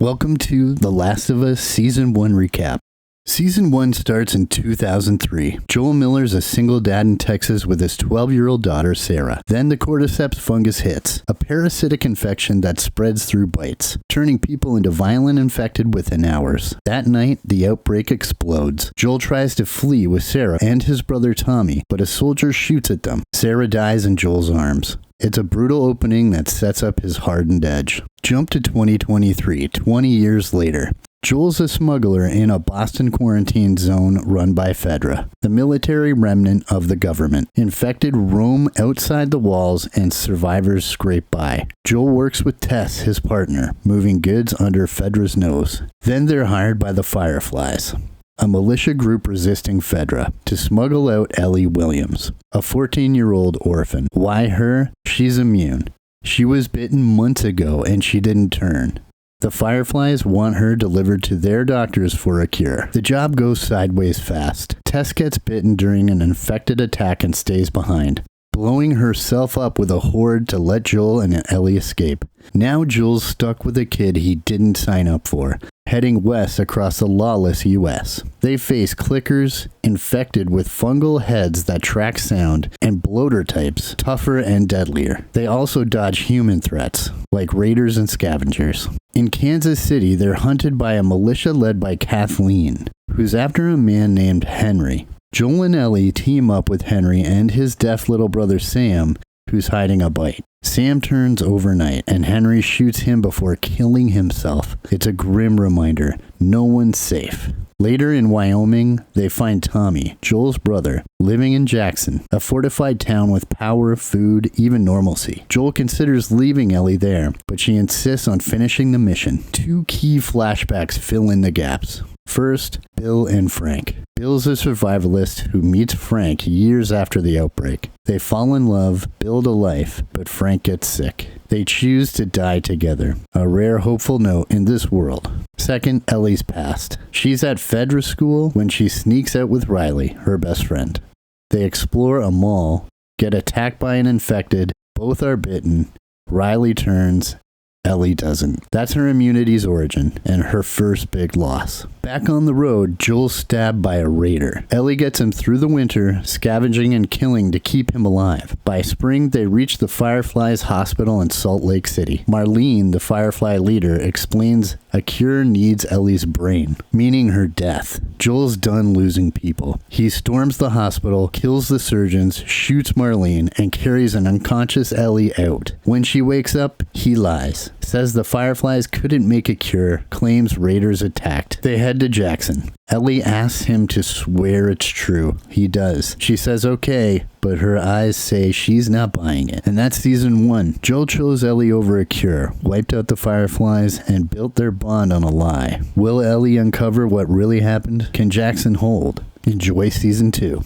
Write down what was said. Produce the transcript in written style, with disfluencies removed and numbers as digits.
Welcome to The Last of Us Season 1 recap. Season 1 starts in 2003. Joel Miller's a single dad in Texas with his 12-year-old daughter, Sarah. Then the cordyceps fungus hits, a parasitic infection that spreads through bites, turning people into violent infected within hours. That night, the outbreak explodes. Joel tries to flee with Sarah and his brother Tommy, but a soldier shoots at them. Sarah dies in Joel's arms. It's a brutal opening that sets up his hardened edge. Jump to 2023, 20 years later. Joel's a smuggler in a Boston quarantine zone run by Fedra, the military remnant of the government. Infected roam outside the walls and survivors scrape by. Joel works with Tess, his partner, moving goods under Fedra's nose. Then they're hired by the Fireflies, a militia group resisting Fedra, to smuggle out Ellie Williams, a 14-year-old orphan. Why her? She's immune. She was bitten months ago and she didn't turn. The Fireflies want her delivered to their doctors for a cure. The job goes sideways fast. Tess gets bitten during an infected attack and stays behind, blowing herself up with a horde to let Joel and Ellie escape. Now Joel's stuck with a kid he didn't sign up for, heading west across the lawless U.S. They face clickers infected with fungal heads that track sound, and bloater types, tougher and deadlier. They also dodge human threats, like raiders and scavengers. In Kansas City, they're hunted by a militia led by Kathleen, who's after a man named Henry. Joel and Ellie team up with Henry and his deaf little brother Sam, who's hiding a bite. Sam turns overnight, and Henry shoots him before killing himself. It's a grim reminder. No one's safe. Later in Wyoming, they find Tommy, Joel's brother, living in Jackson, a fortified town with power, food, even normalcy. Joel considers leaving Ellie there, but she insists on finishing the mission. Two key flashbacks fill in the gaps. First, Bill and Frank. Bill's a survivalist who meets Frank years after the outbreak. They fall in love, build a life, but Frank gets sick. They choose to die together, a rare hopeful note in this world. Second, Ellie's past. She's at Fedra school when she sneaks out with Riley, her best friend. They explore a mall, get attacked by an infected, both are bitten, Riley turns, Ellie doesn't. That's her immunity's origin, and her first big loss. Back on the road, Joel's stabbed by a raider. Ellie gets him through the winter, scavenging and killing to keep him alive. By spring, they reach the Fireflies hospital in Salt Lake City. Marlene, the Firefly leader, explains a cure needs Ellie's brain, meaning her death. Joel's done losing people. He storms the hospital, kills the surgeons, shoots Marlene, and carries an unconscious Ellie out. When she wakes up, he lies. Says the Fireflies couldn't make a cure, claims raiders attacked. They head to Jackson. Ellie asks him to swear it's true. He does. She says okay, but her eyes say she's not buying it. And that's season 1. Joel chose Ellie over a cure, wiped out the Fireflies, and built their bond on a lie. Will Ellie uncover what really happened? Can Jackson hold? Enjoy season 2.